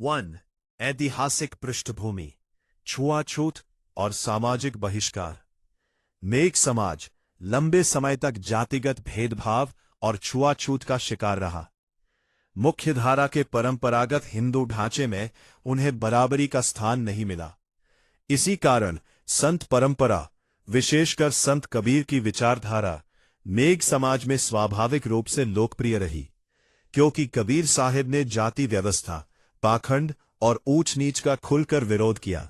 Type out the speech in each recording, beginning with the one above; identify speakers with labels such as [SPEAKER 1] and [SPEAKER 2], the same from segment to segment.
[SPEAKER 1] 1. ऐतिहासिक पृष्ठभूमि, छुआछूत और सामाजिक बहिष्कार। मेघ समाज लंबे समय तक जातिगत भेदभाव और छुआछूत का शिकार रहा। मुख्यधारा के परंपरागत हिंदू ढांचे में उन्हें बराबरी का स्थान नहीं मिला। इसी कारण संत परंपरा, विशेषकर संत कबीर की विचारधारा मेघ समाज में स्वाभाविक रूप से लोकप्रिय रही, क्योंकि कबीर साहिब ने जाति व्यवस्था, पाखंड और ऊंच नीच का खुलकर विरोध किया।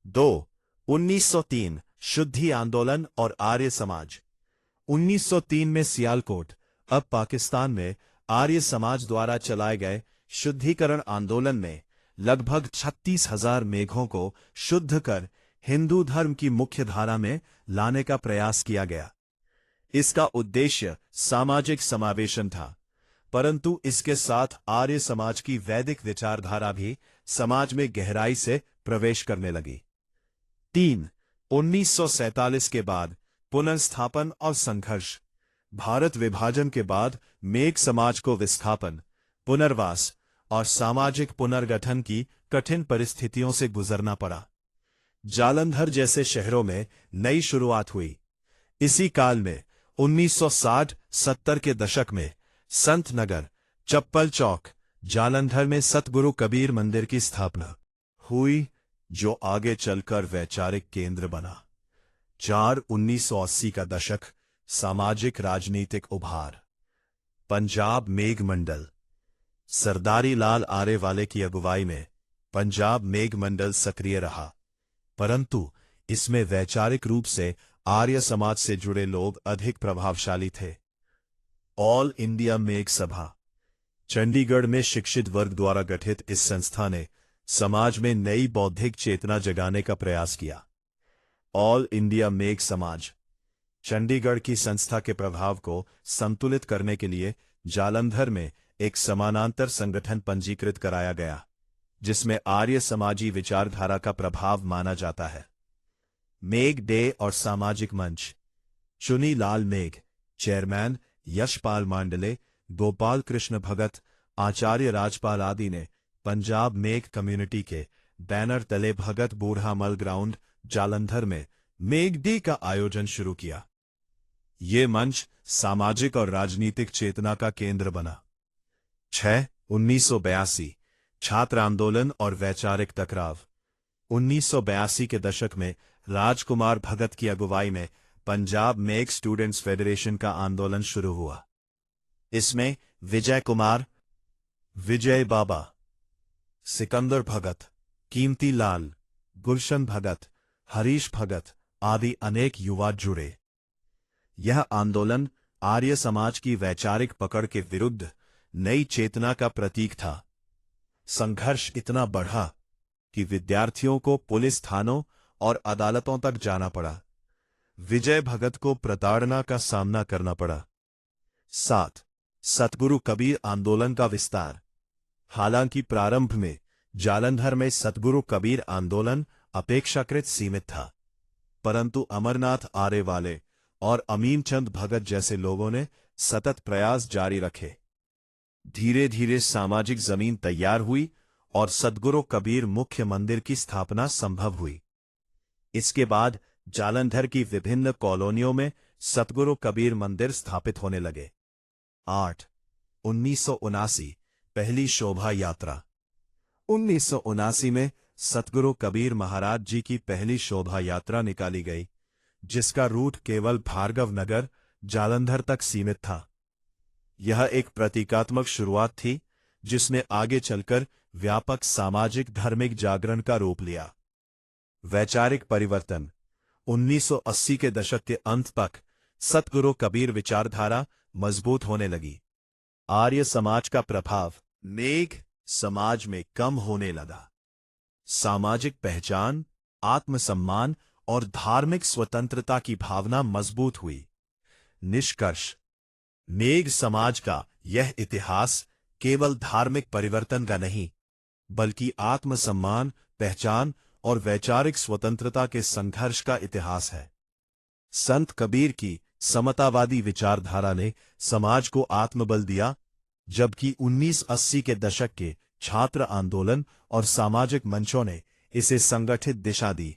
[SPEAKER 1] 2. 1903 शुद्धि आंदोलन और आर्य समाज। 1903 में सियालकोट, अब पाकिस्तान में, आर्य समाज द्वारा चलाए गए शुद्धिकरण आंदोलन में लगभग 36,000 मेघों को शुद्ध कर हिंदू धर्म की मुख्य धारा में लाने का प्रयास किया गया। इसका उद्देश्य सामाजिक समावेशन था, परंतु इसके साथ आर्य समाज की वैदिक विचारधारा भी समाज में गहराई से प्रवेश करने लगी। 3. 1947 के बाद पुनर्स्थापन और संघर्ष। भारत विभाजन के बाद मेघ समाज को विस्थापन, पुनर्वास और सामाजिक पुनर्गठन की कठिन परिस्थितियों से गुजरना पड़ा। जालंधर जैसे शहरों में नई शुरुआत हुई। इसी काल में 1960-70 के दशक में संत नगर, चप्पल चौक, जालंधर में सतगुरु कबीर मंदिर की स्थापना हुई, जो आगे चलकर वैचारिक केंद्र बना। 4. 1980 का दशक, सामाजिक राजनीतिक उभार। पंजाब मेघ मंडल। सरदारी लाल आरेवाले की अगुवाई में पंजाब मेघ मंडल सक्रिय रहा, परंतु इसमें वैचारिक रूप से आर्य समाज से जुड़े लोग अधिक प्रभावशाली थे। ऑल इंडिया मेघ सभा। चंडीगढ़ में शिक्षित वर्ग द्वारा गठित इस संस्था ने समाज में नई बौद्धिक चेतना जगाने का प्रयास किया। ऑल इंडिया मेघ समाज। चंडीगढ़ की संस्था के प्रभाव को संतुलित करने के लिए जालंधर में एक समानांतर संगठन पंजीकृत कराया गया, जिसमें आर्य समाजी विचारधारा का प्रभाव माना जाता है। मेघ डे और सामाजिक मंच। चुनी लाल मेघ, चेयरमैन यशपाल मांडले, गोपाल कृष्ण भगत, आचार्य राजपाल आदि ने पंजाब मेघ कम्युनिटी के बैनर तले भगत बूढ़ा मल ग्राउंड, जालंधर में मेघ डे का आयोजन शुरू किया। ये मंच सामाजिक और राजनीतिक चेतना का केंद्र बना। 6. 1982 छात्र आंदोलन और वैचारिक टकराव। 1982 के दशक में राजकुमार भगत की अगुवाई में पंजाब मेघ स्टूडेंट्स फेडरेशन का आंदोलन शुरू हुआ। इसमें विजय कुमार, विजय बाबा, सिकंदर भगत, कीमती लाल, गुलशन भगत, हरीश भगत आदि अनेक युवा जुड़े। यह आंदोलन आर्य समाज की वैचारिक पकड़ के विरुद्ध नई चेतना का प्रतीक था। संघर्ष इतना बढ़ा कि विद्यार्थियों को पुलिस थानों और अदालतों तक जाना पड़ा। विजय भगत को प्रताड़ना का सामना करना पड़ा। 7. सतगुरु कबीर आंदोलन का विस्तार। हालांकि प्रारंभ में जालंधर में सतगुरु कबीर आंदोलन अपेक्षाकृत सीमित था, परंतु अमरनाथ आरेवाले और अमीनचंद भगत जैसे लोगों ने सतत प्रयास जारी रखे। धीरे धीरे सामाजिक जमीन तैयार हुई और सतगुरु कबीर मुख्य मंदिर की स्थापना संभव हुई। इसके बाद जालंधर की विभिन्न कॉलोनियों में सतगुरु कबीर मंदिर स्थापित होने लगे। 8. 1979 पहली शोभा यात्रा। 1979 में सतगुरु कबीर महाराज जी की पहली शोभा यात्रा निकाली गई, जिसका रूट केवल भार्गव नगर, जालंधर तक सीमित था। यह एक प्रतीकात्मक शुरुआत थी, जिसने आगे चलकर व्यापक सामाजिक धार्मिक जागरण का रूप लिया। वैचारिक परिवर्तन। 1980 के दशक के अंत तक सतगुरु कबीर विचारधारा मजबूत होने लगी। आर्य समाज का प्रभाव मेघ समाज में कम होने लगा। सामाजिक पहचान, आत्मसम्मान और धार्मिक स्वतंत्रता की भावना मजबूत हुई। निष्कर्ष। मेघ समाज का यह इतिहास केवल धार्मिक परिवर्तन का नहीं, बल्कि आत्मसम्मान, पहचान और वैचारिक स्वतंत्रता के संघर्ष का इतिहास है। संत कबीर की समतावादी विचारधारा ने समाज को आत्मबल दिया, जबकि 1980 के दशक के छात्र आंदोलन और सामाजिक मंचों ने इसे संगठित दिशा दी।